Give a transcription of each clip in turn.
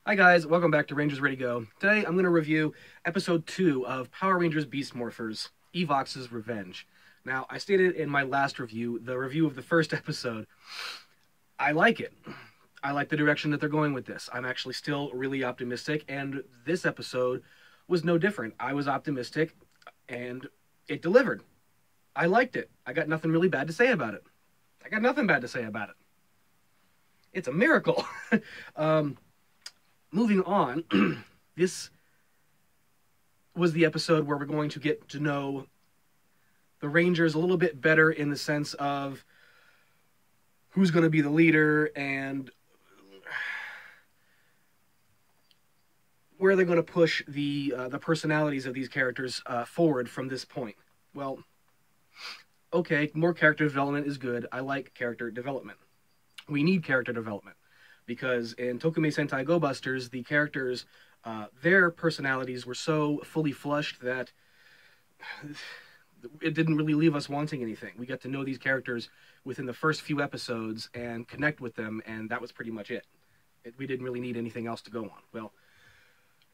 Hi guys, welcome back to Rangers Ready Go. Today I'm going to review episode 2 of Power Rangers Beast Morphers, Evox's Revenge. Now, I stated in my last review, the review of the first episode, I like it. I like the direction that they're going with this. I'm actually still really optimistic, and this episode was no different. I was optimistic, and it delivered. I liked it. I got nothing really bad to say about it. I got nothing bad to say about it. It's a miracle. Moving on, this was the episode where we're going to get to know the Rangers a little bit better in the sense of who's going to be the leader and where they're going to push the personalities of these characters forward from this point. Well, okay, more character development is good. I like character development. We need character development. Because in Tokume Sentai Go Busters, the characters, their personalities were so fully flushed that it didn't really leave us wanting anything. We got to know these characters within the first few episodes and connect with them, and that was pretty much it. We didn't really need anything else to go on. Well,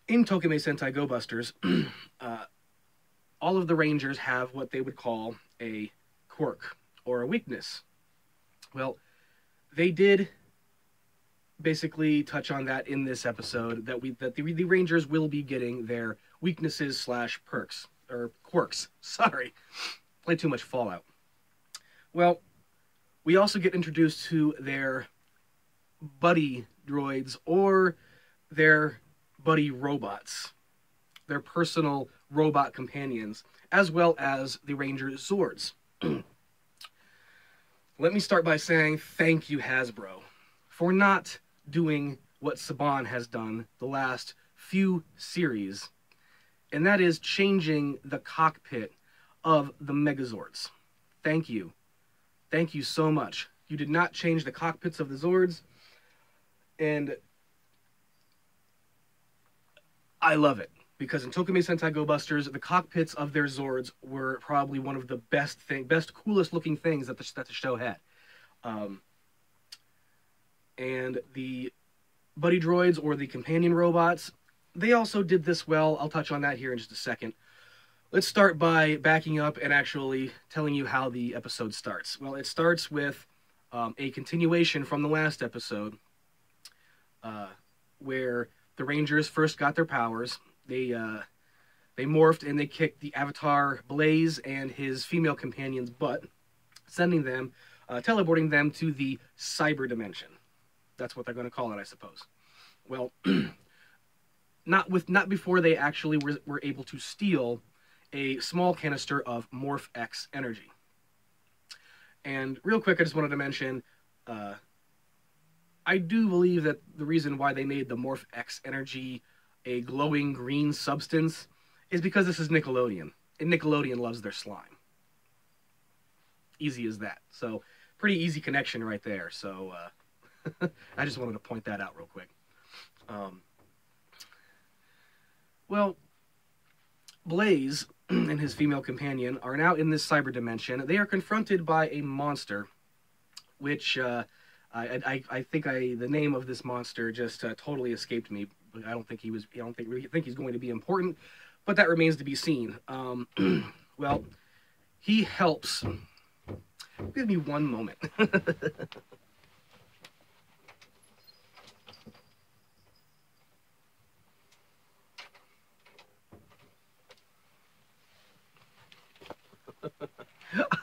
in Tokume Sentai Go Busters, all of the Rangers have what they would call a quirk, or a weakness. Well, they did basically touch on that in this episode, that the Rangers will be getting their weaknesses slash perks, or quirks. Sorry, played too much Fallout. Well, we also get introduced to their buddy droids, or their buddy robots, their personal robot companions, as well as the Rangers' Zords. Let me start by saying thank you, Hasbro, for not doing what Saban has done the last few series, and that is changing the cockpit of the Megazords. Thank you. Thank you so much. You did not change the cockpits of the Zords, and I love it. Because in Tokume Sentai Go Busters, the cockpits of their Zords were probably one of the best, coolest looking things that the show had. And the buddy droids, or the companion robots, they also did this well. I'll touch on that here in just a second. Let's start by backing up and actually telling you how the episode starts. Well, it starts with a continuation from the last episode, where the Rangers first got their powers. They morphed and they kicked the Avatar Blaze and his female companion's butt, sending them, teleporting them to the cyber dimension. That's what they're going to call it, I suppose. Well, not before they actually were able to steal a small canister of Morph X energy. And real quick, I just wanted to mention, I do believe that the reason why they made the Morph X energy a glowing green substance is because this is Nickelodeon, and Nickelodeon loves their slime. Easy as that. So, pretty easy connection right there. So, I just wanted to point that out real quick. Well, Blaze and his female companion are now in this cyber dimension. They are confronted by a monster, which I think the name of this monster just totally escaped me. I don't think he's going to be important, but that remains to be seen. Well, he helps. Give me one moment.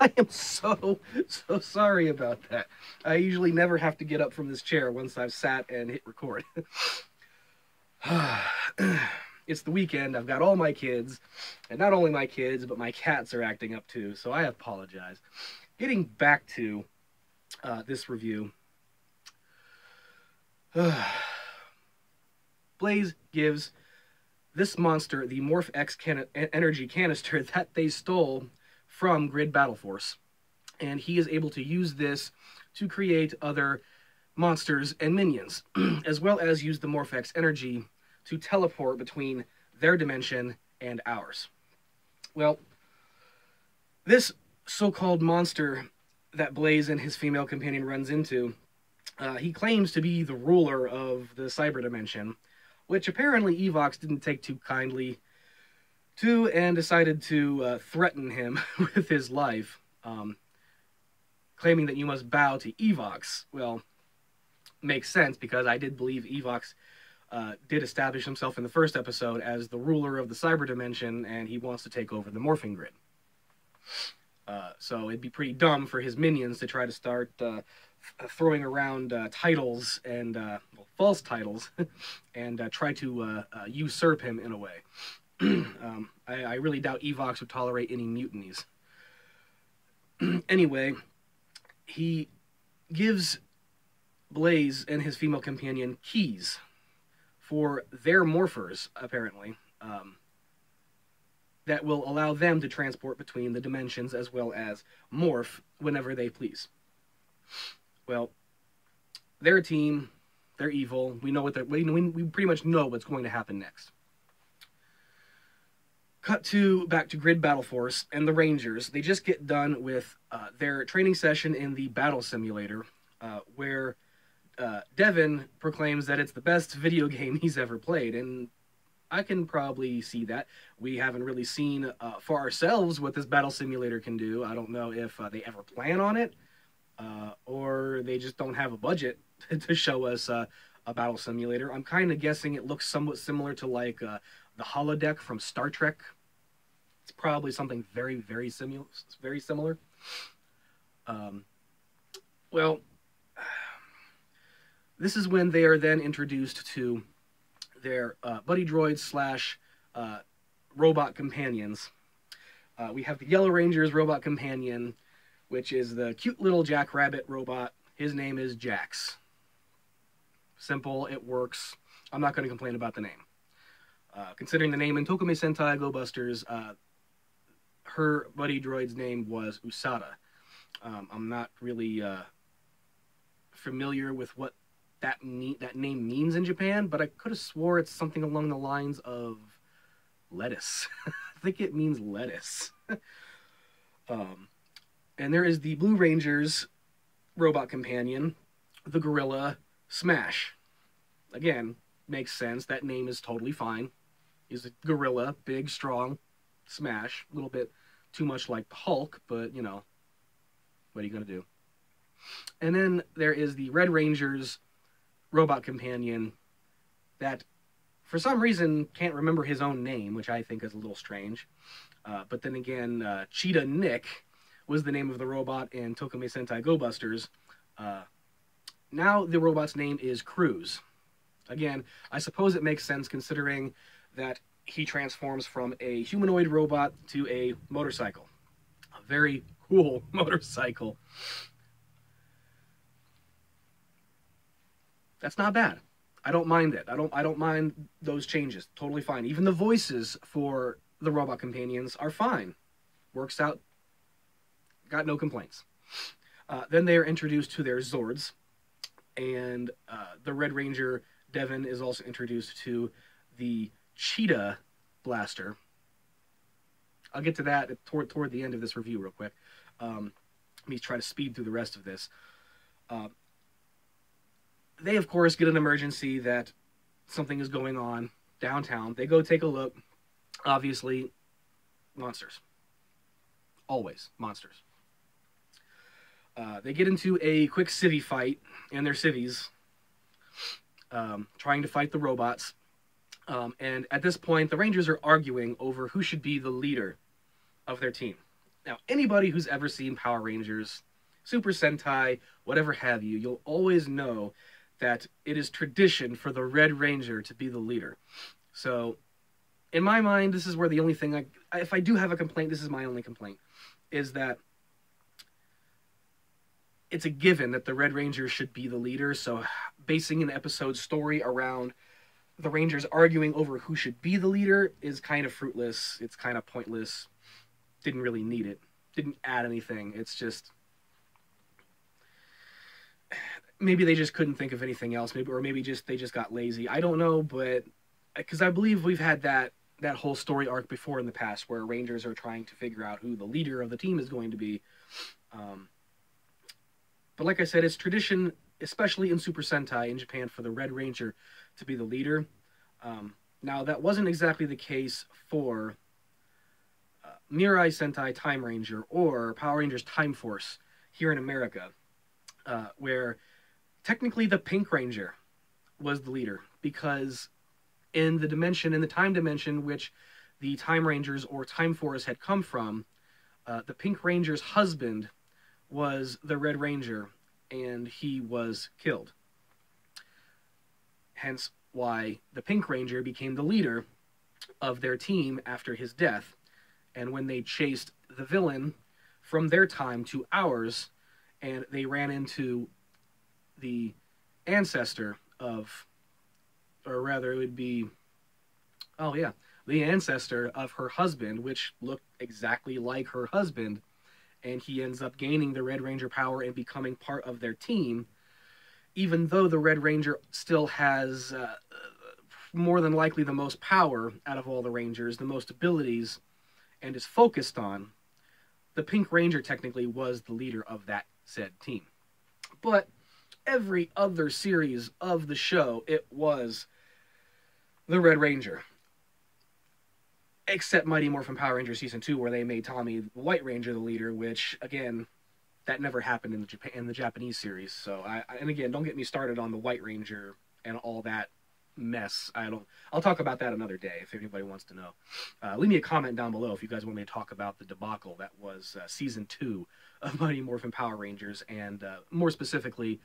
I am so sorry about that. I usually never have to get up from this chair once I've sat and hit record. It's the weekend. I've got all my kids, and not only my kids, but my cats are acting up too, so I apologize. Getting back to this review, Blaze gives this monster the Morph X energy canister that they stole from Grid Battle Force, and he is able to use this to create other monsters and minions, as well as use the Morph X energy to teleport between their dimension and ours. Well, this so-called monster that Blaze and his female companion runs into, he claims to be the ruler of the cyber dimension, which apparently Evox didn't take too kindly to and decided to threaten him with his life, claiming that you must bow to Evox. Well, makes sense because I did believe Evox did establish himself in the first episode as the ruler of the cyber dimension, and he wants to take over the morphing grid. So it'd be pretty dumb for his minions to try to start throwing around titles and false titles and try to usurp him in a way. I really doubt Evox would tolerate any mutinies. Anyway, he gives Blaze and his female companion keys for their morphers, apparently, that will allow them to transport between the dimensions as well as morph whenever they please. Well, they're a team, they're evil, we know what we pretty much know what's going to happen next. Cut back to Grid Battle Force and the Rangers. They just get done with their training session in the battle simulator, where Devin proclaims that it's the best video game he's ever played, and I can probably see that. We haven't really seen for ourselves what this battle simulator can do. I don't know if they ever plan on it, or they just don't have a budget to show us a battle simulator. I'm kind of guessing it looks somewhat similar to like the holodeck from Star Trek. It's probably something very, very similar. Well, this is when they are then introduced to their buddy droids / robot companions. We have the Yellow Ranger's robot companion, which is the cute little jackrabbit robot. His name is Jax. Simple, it works. I'm not going to complain about the name. Considering the name in Tokome Sentai Go Busters, her buddy droid's name was Usada. I'm not really familiar with what that name means in Japan, but I could have swore it's something along the lines of lettuce. I think it means lettuce. And there is the Blue Ranger's robot companion, the gorilla Smash. Again, makes sense. That name is totally fine. He's a gorilla, big, strong, Smash. A little bit too much like the Hulk, but, you know, what are you going to do? And then there is the Red Ranger's robot companion that, for some reason, can't remember his own name, which I think is a little strange. But then again, Cheetah Nick was the name of the robot in Tokome Sentai Go Busters. Now the robot's name is Cruz. Again, I suppose it makes sense considering that he transforms from a humanoid robot to a motorcycle. A very cool motorcycle. That's not bad. I don't mind it. I don't mind those changes. Totally fine. Even the voices for the robot companions are fine. Works out. Got no complaints. Then they are introduced to their Zords, and the Red Ranger Devin is also introduced to the Cheetah Blaster. I'll get to that toward the end of this review real quick. Let me try to speed through the rest of this. They, of course, get an emergency that something is going on downtown. They go take a look. Obviously, monsters. Always monsters. They get into a quick civvy fight in their civvies, trying to fight the robots. And at this point, the Rangers are arguing over who should be the leader of their team. Now, anybody who's ever seen Power Rangers, Super Sentai, whatever have you, you'll always know that it is tradition for the Red Ranger to be the leader. So, in my mind, this is where the only thing if I do have a complaint, this is my only complaint, is that it's a given that the Red Ranger should be the leader, so basing an episode's story around the Rangers arguing over who should be the leader is kind of fruitless. It's kind of pointless. Didn't really need it. Didn't add anything. It's just... maybe they just couldn't think of anything else, maybe they just got lazy. I don't know, but... because I believe we've had that whole story arc before in the past, where Rangers are trying to figure out who the leader of the team is going to be. But like I said, it's tradition, especially in Super Sentai in Japan, for the Red Ranger to be the leader. Now, that wasn't exactly the case for Mirai Sentai Time Ranger or Power Rangers Time Force here in America, where technically the Pink Ranger was the leader, because in the time dimension which the Time Rangers or Time Force had come from, the Pink Ranger's husband was the Red Ranger, and he was killed. Hence why the Pink Ranger became the leader of their team after his death. And when they chased the villain from their time to ours, and they ran into the ancestor of, or rather it would be, oh yeah, the ancestor of her husband, which looked exactly like her husband, and he ends up gaining the Red Ranger power and becoming part of their team, even though the Red Ranger still has more than likely the most power out of all the Rangers, the most abilities, and is focused on, the Pink Ranger technically was the leader of that said team. But every other series of the show, it was the Red Ranger. Except Mighty Morphin Power Rangers Season 2, where they made Tommy the White Ranger the leader, which, again, that never happened in the Japanese series. So, and again, don't get me started on the White Ranger and all that mess. I'll talk about that another day if anybody wants to know. Leave me a comment down below if you guys want me to talk about the debacle that was Season 2 of Mighty Morphin Power Rangers, and more specifically,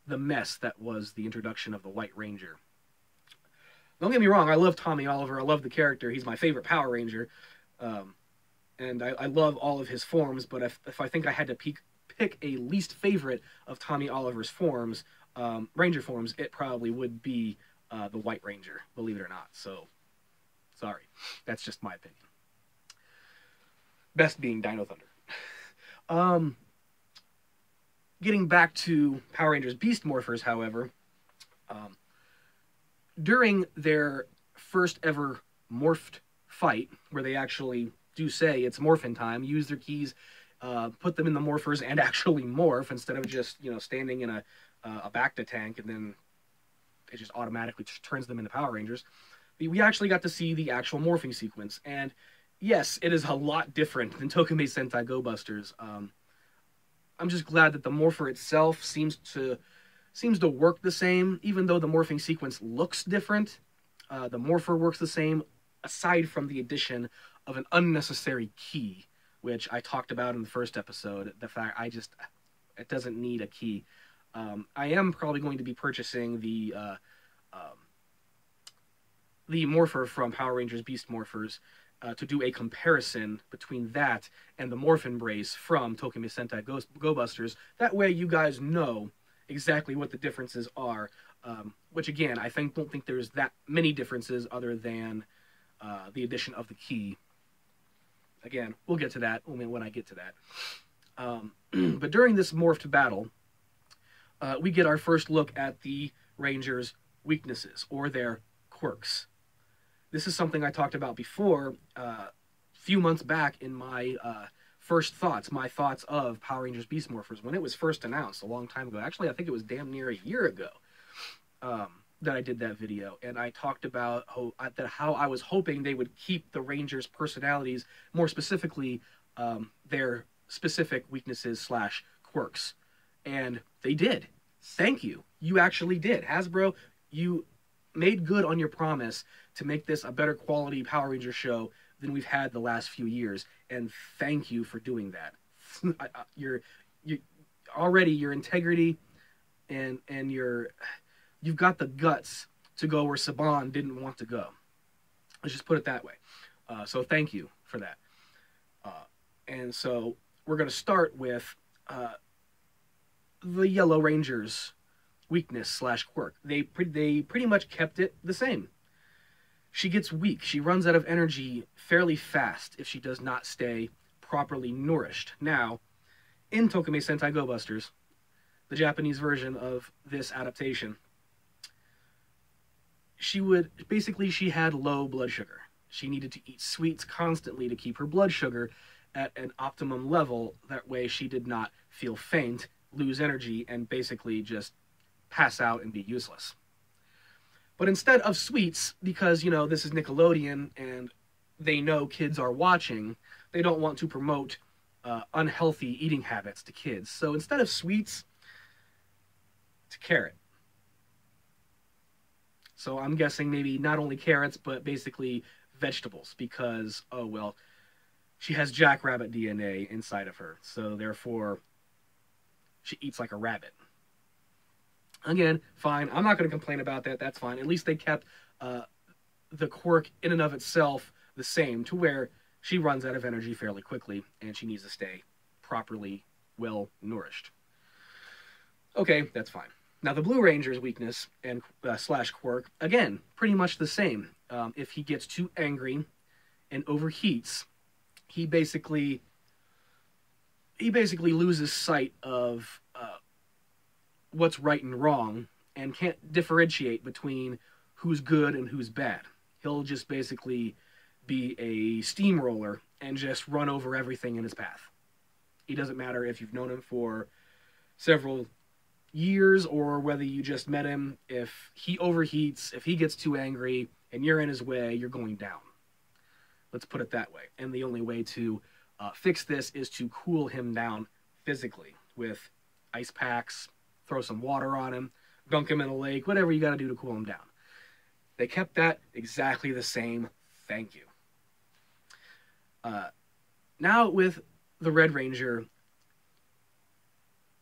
the mess that was the introduction of the White Ranger. Don't get me wrong, I love Tommy Oliver. I love the character. He's my favorite Power Ranger. And I love all of his forms, but if I think I had to pick a least favorite of Tommy Oliver's forms, Ranger forms, it probably would be the White Ranger, believe it or not. So, sorry. That's just my opinion. Best being Dino Thunder. Getting back to Power Rangers Beast Morphers, however, during their first ever morphed fight, where they actually do say it's morphin time, use their keys, put them in the morphers and actually morph instead of just, standing in a Bacta tank and then it just automatically turns them into Power Rangers. We actually got to see the actual morphing sequence, and yes, it is a lot different than Tokimei Sentai Go Busters. I'm just glad that the morpher itself seems to work the same, even though the morphing sequence looks different. The morpher works the same, aside from the addition of an unnecessary key, which I talked about in the first episode. The fact it doesn't need a key. I am probably going to be purchasing the morpher from Power Rangers Beast Morphers to do a comparison between that and the Morphin Brace from Tokimei Sentai Go Busters. That way you guys know exactly what the differences are, which again, don't think there's that many differences other than the addition of the key. Again, we'll get to that when I get to that. But during this morphed battle, we get our first look at the Rangers' weaknesses, or their quirks. This is something I talked about before, a few months back in my my thoughts of Power Rangers Beast Morphers, when it was first announced a long time ago. Actually, I think it was damn near a year ago that I did that video, and I talked about how I was hoping they would keep the Rangers' personalities, more specifically their specific weaknesses / quirks, and they did. Thank you. You actually did. Hasbro, you made good on your promise to make this a better quality Power Ranger show than we've had the last few years, and thank you for doing that. Your integrity and you've got the guts to go where Saban didn't want to go. Let's just put it that way. So thank you for that. And so we're going to start with the Yellow Ranger's weakness / quirk. They pretty much kept it the same. She gets weak. She runs out of energy fairly fast if she does not stay properly nourished. Now, in Tokimei Sentai Go Busters, the Japanese version of this adaptation, she had low blood sugar. She needed to eat sweets constantly to keep her blood sugar at an optimum level. That way she did not feel faint, lose energy, and basically just pass out and be useless. But instead of sweets, because, you know, this is Nickelodeon and they know kids are watching, they don't want to promote unhealthy eating habits to kids. So instead of sweets, it's a carrot. So I'm guessing maybe not only carrots, but basically vegetables, because, oh, well, she has jackrabbit DNA inside of her. So therefore, she eats like a rabbit. Again, fine. I'm not going to complain about that. That's fine. At least they kept the quirk in and of itself the same, to where she runs out of energy fairly quickly, and she needs to stay properly well nourished. Okay, that's fine. Now, the Blue Ranger's weakness and slash quirk, again, pretty much the same. If he gets too angry and overheats, he basically loses sight of what's right and wrong, and can't differentiate between who's good and who's bad. He'll just basically be a steamroller and just run over everything in his path. It doesn't matter if you've known him for several years or whether you just met him. If he overheats, if he gets too angry and you're in his way, you're going down. Let's put it that way. And the only way to fix this is to cool him down physically with ice packs, throw some water on him, dunk him in a lake, whatever you got to do to cool him down. They kept that exactly the same. Thank you. Now with the Red Ranger,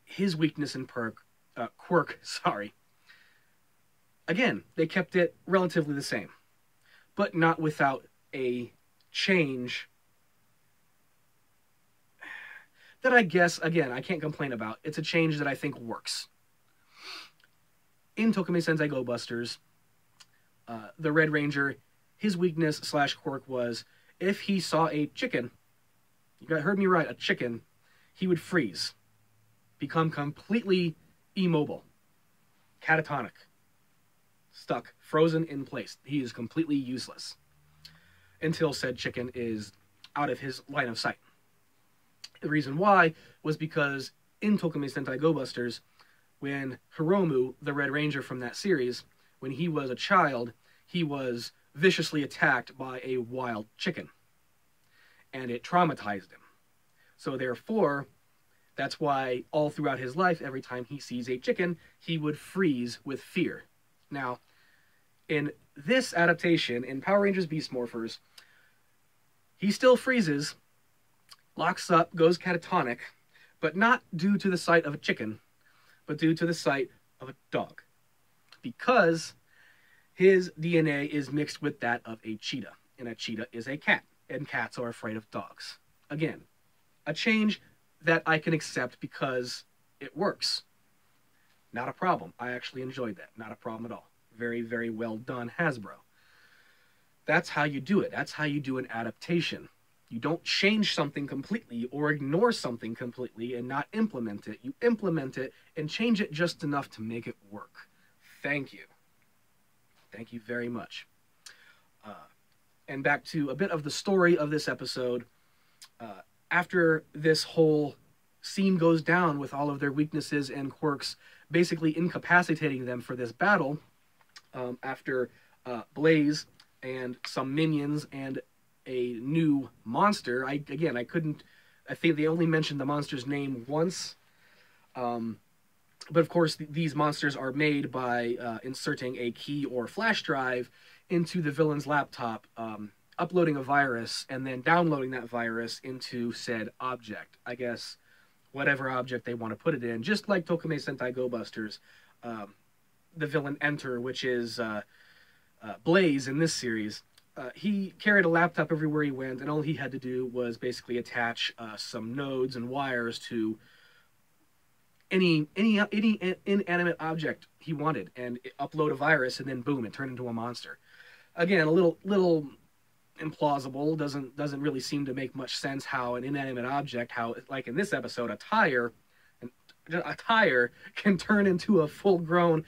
his weakness and quirk, again, they kept it relatively the same, but not without a change that I guess, again, I can't complain about. It's a change that I think works. In Tokimei Sentai Go Busters, the Red Ranger, his weakness slash quirk was if he saw a chicken, you heard me right, a chicken, he would freeze, become completely immobile, catatonic, stuck, frozen in place. He is completely useless until said chicken is out of his line of sight. The reason why was because in Tokimei Sentai Go Busters, when Hiromu, the Red Ranger from that series, when he was a child, he was viciously attacked by a wild chicken, and it traumatized him. So therefore, that's why all throughout his life, every time he sees a chicken, he would freeze with fear. Now, in this adaptation, in Power Rangers Beast Morphers, he still freezes, locks up, goes catatonic, but not due to the sight of a chicken, but due to the sight of a dog. Because his DNA is mixed with that of a cheetah, and a cheetah is a cat, and cats are afraid of dogs. Again, a change that I can accept because it works. Not a problem. I actually enjoyed that. Not a problem at all. Very, very well done, Hasbro. That's how you do it. That's how you do an adaptation. You don't change something completely or ignore something completely and not implement it. You implement it and change it just enough to make it work. Thank you. Thank you very much. And back to a bit of the story of this episode. After this whole scene goes down with all of their weaknesses and quirks basically incapacitating them for this battle, after Blaze and some minions and a new monster. I think they only mentioned the monster's name once. But of course, these monsters are made by inserting a key or flash drive into the villain's laptop, uploading a virus, and then downloading that virus into said object. I guess whatever object they want to put it in. Just like Tokimei Sentai Go Busters, the villain Enter, which is Blaze in this series. He carried a laptop everywhere he went, and all he had to do was basically attach some nodes and wires to any inanimate object he wanted, and upload a virus, and then boom, it turned into a monster. Again, a little implausible. Doesn't really seem to make much sense how an inanimate object, how like in this episode, a tire can turn into a full-grown,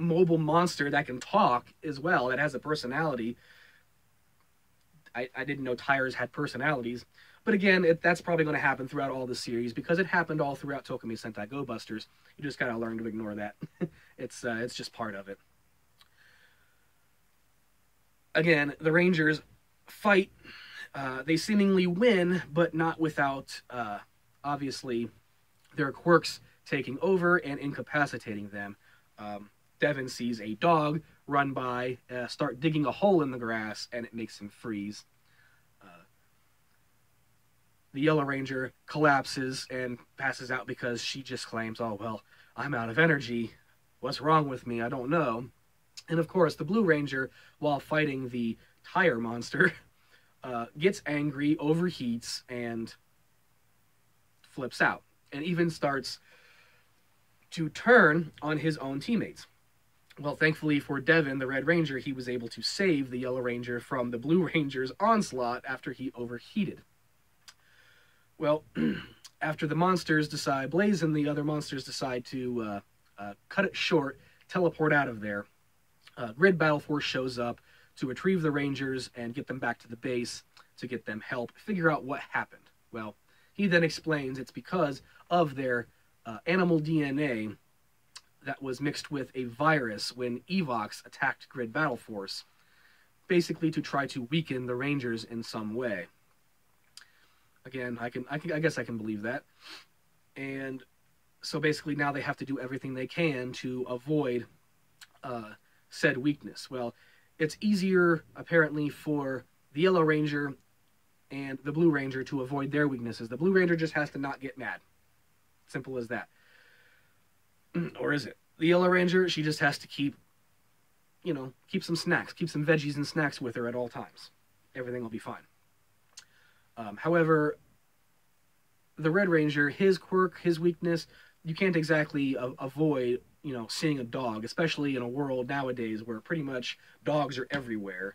mobile monster that can talk as well, that has a personality. I didn't know tires had personalities. But again, that's probably going to happen throughout all the series because it happened all throughout Tokimei Sentai Go Busters. You just got to learn to ignore that It's just part of it. Again, the Rangers fight. They seemingly win, but not without, obviously, their quirks taking over and incapacitating them. Devin sees a dog run by, start digging a hole in the grass, and it makes him freeze. The Yellow Ranger collapses and passes out because she just claims, oh, well, I'm out of energy. What's wrong with me? I don't know. And of course, the Blue Ranger, while fighting the tire monster, gets angry, overheats, and flips out. And even starts to turn on his own teammates. Well, thankfully for Devin, the Red Ranger, he was able to save the Yellow Ranger from the Blue Ranger's onslaught after he overheated. Well, after the monsters decide, Blaze and the other monsters decide to cut it short, teleport out of there, Grid Battle Force shows up to retrieve the Rangers and get them back to the base to get them help figure out what happened. Well, he then explains it's because of their animal DNA that was mixed with a virus when Evox attacked Grid Battle Force, basically to try to weaken the Rangers in some way. Again, I guess I can believe that. And so basically now they have to do everything they can to avoid said weakness. Well, it's easier, apparently, for the Yellow Ranger and the Blue Ranger to avoid their weaknesses. The Blue Ranger just has to not get mad. Simple as that. Or is it? The Yellow Ranger, she just has to keep some snacks, keep some veggies and snacks with her at all times. Everything will be fine. However, the Red Ranger, his quirk, his weakness, you can't exactly avoid, seeing a dog, especially in a world nowadays where pretty much dogs are everywhere.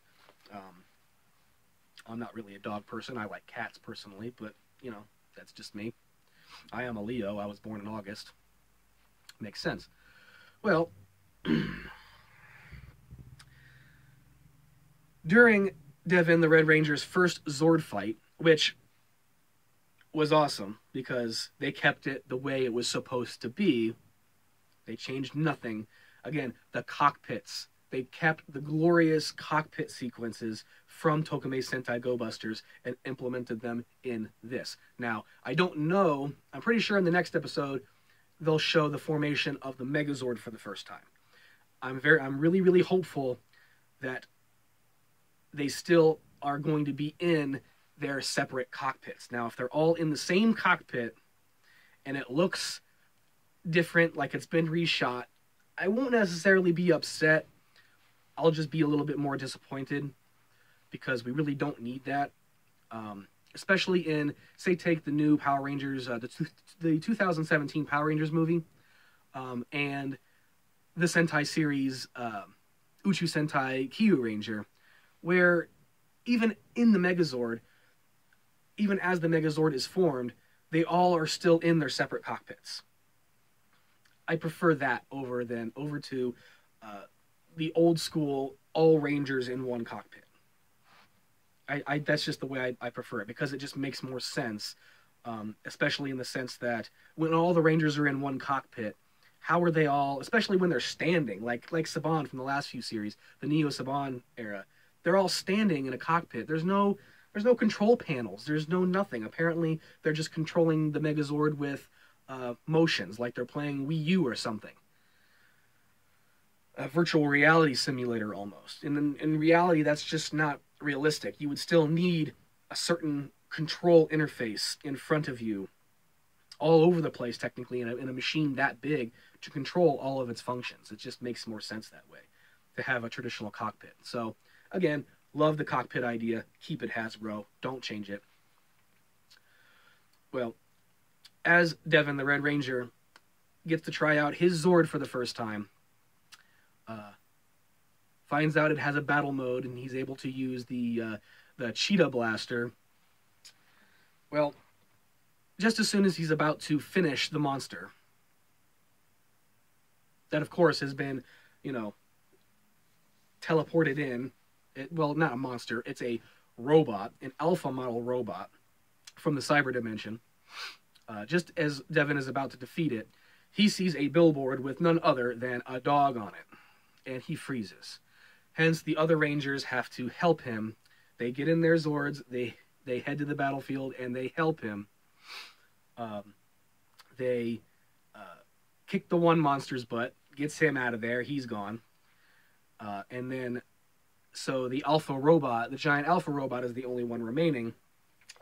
I'm not really a dog person. I like cats personally, but, that's just me. I am a Leo. I was born in August. Makes sense. Well, during Devin, the Red Ranger's first Zord fight, which was awesome because they kept it the way it was supposed to be. They changed nothing. Again, the cockpits. They kept the glorious cockpit sequences from Tokamei Sentai Go Busters and implemented them in this. Now, I don't know. I'm pretty sure in the next episode they'll show the formation of the Megazord for the first time. I'm really, really hopeful that they still are going to be in their separate cockpits. Now, if they're all in the same cockpit and it looks different, like it's been reshot, I won't necessarily be upset. I'll just be a little bit more disappointed because we really don't need that. Especially in, say, take the new Power Rangers, the 2017 Power Rangers movie, and the Sentai series, Uchu Sentai Kyu Ranger, where even in the Megazord, even as the Megazord is formed, they all are still in their separate cockpits. I prefer that over to the old school all Rangers in one cockpit. That's just the way I prefer it because it just makes more sense, especially in the sense that when all the Rangers are in one cockpit, how are they all, especially when they're standing, like Saban from the last few series, the Neo Saban era, they're all standing in a cockpit. There's no control panels. There's no nothing. Apparently, they're just controlling the Megazord with motions, like they're playing Wii U or something. A virtual reality simulator almost. In reality, that's just not realistic. You would still need a certain control interface in front of you, all over the place, technically, in a machine that big to control all of its functions. It just makes more sense that way, to have a traditional cockpit. So, again, love the cockpit idea. Keep it Hasbro. Don't change it. Well, as Devin, the Red Ranger, gets to try out his Zord for the first time, finds out it has a battle mode, and he's able to use the Cheetah Blaster. Well, just as soon as he's about to finish the monster, that of course has been, teleported in. Well, not a monster, it's a robot, an alpha model robot from the cyber dimension. Just as Devin is about to defeat it, he sees a billboard with none other than a dog on it, and he freezes. Hence, the other Rangers have to help him. They get in their Zords, they head to the battlefield, and they help him. They kick the one monster's butt, gets him out of there, he's gone. And then, so the alpha robot, the giant alpha robot is the only one remaining,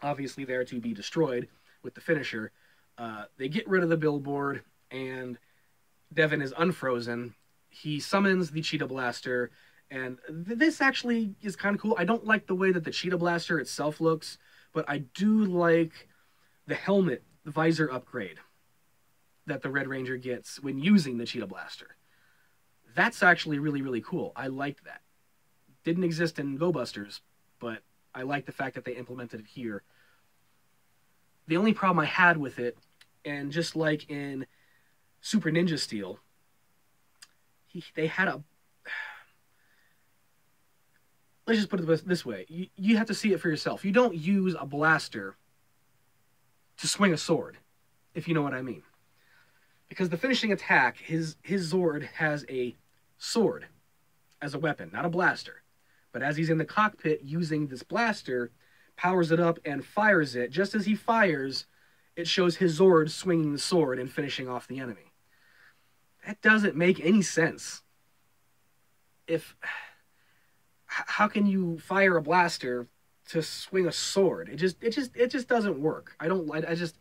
obviously there to be destroyed with the finisher. They get rid of the billboard, and Devin is unfrozen. He summons the Cheetah Blaster, and this actually is kind of cool. I don't like the way that the Cheetah Blaster itself looks, but I do like the helmet, the visor upgrade that the Red Ranger gets when using the Cheetah Blaster. That's actually really, really cool. I like that. Didn't exist in Go Busters, but I like the fact that they implemented it here. The only problem I had with it, and just like in Super Ninja Steel, they had a... Let's just put it this way. You have to see it for yourself. You don't use a blaster to swing a sword, if you know what I mean. Because the finishing attack, his Zord has a sword as a weapon, not a blaster. But as he's in the cockpit using this blaster, powers it up and fires it. Just as he fires, it shows his Zord swinging the sword and finishing off the enemy. That doesn't make any sense. How can you fire a blaster to swing a sword? It just doesn't work. I just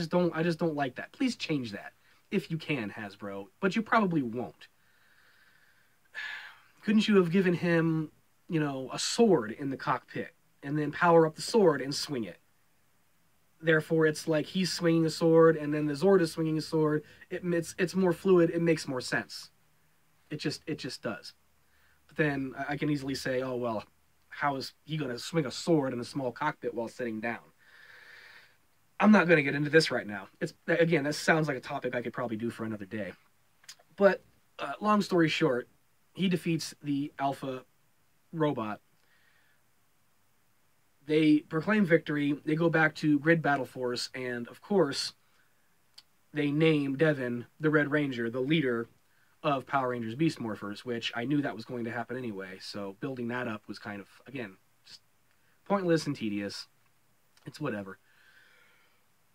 don't like that. Please change that if you can, Hasbro, but you probably won't. Couldn't you have given him, a sword in the cockpit and then power up the sword and swing it? Therefore, it's like he's swinging a sword and then the Zord is swinging a sword. It's more fluid. It makes more sense. It just does. But then I can easily say, oh, well, how is he going to swing a sword in a small cockpit while sitting down? I'm not going to get into this right now. Again, that sounds like a topic I could probably do for another day. But long story short, he defeats the Alpha robot. They proclaim victory. They go back to Grid Battle Force, and of course, they name Devin the Red Ranger, the leader of Power Rangers Beast Morphers, which I knew that was going to happen anyway. So building that up was kind of, again, just pointless and tedious. It's whatever.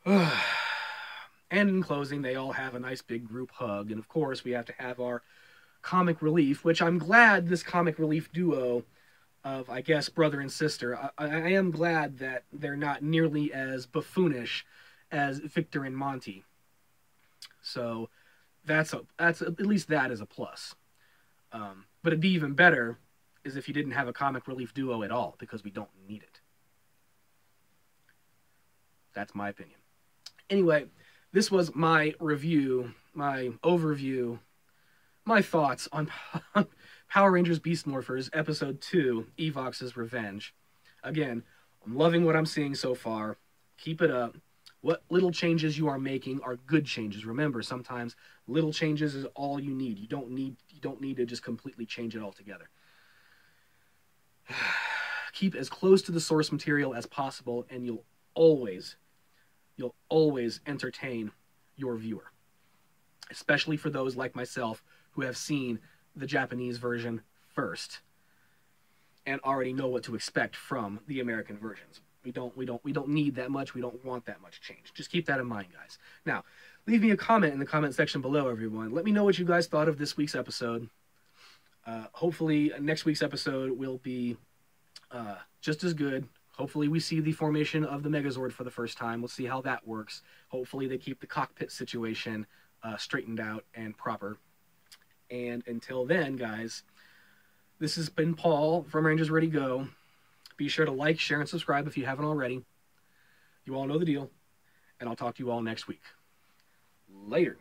And in closing, they all have a nice big group hug. And of course, we have to have our comic relief, which I'm glad this comic relief duo of, I guess, brother and sister, I am glad that they're not nearly as buffoonish as Victor and Monty. So that's at least that is a plus. But it'd be even better is if you didn't have a comic relief duo at all, because we don't need it. That's my opinion. Anyway, this was my review, my overview, my thoughts on Power Rangers Beast Morphers Episode 2, Evox's Revenge. Again, I'm loving what I'm seeing so far. Keep it up. What little changes you are making are good changes. Remember, sometimes little changes is all you need. You don't need to just completely change it altogether. Keep as close to the source material as possible, and you'll always entertain your viewer. Especially for those like myself who have seen the Japanese version first and already know what to expect from the American versions. We don't need that much. We don't want that much change. Just keep that in mind, guys. Now, leave me a comment in the comment section below, everyone. Let me know what you guys thought of this week's episode. Hopefully, next week's episode will be just as good. Hopefully, we see the formation of the Megazord for the first time. We'll see how that works. Hopefully, they keep the cockpit situation straightened out and proper. And until then, guys, this has been Paul from Rangers Ready Go. Be sure to like, share, and subscribe if you haven't already. You all know the deal. And I'll talk to you all next week. Later.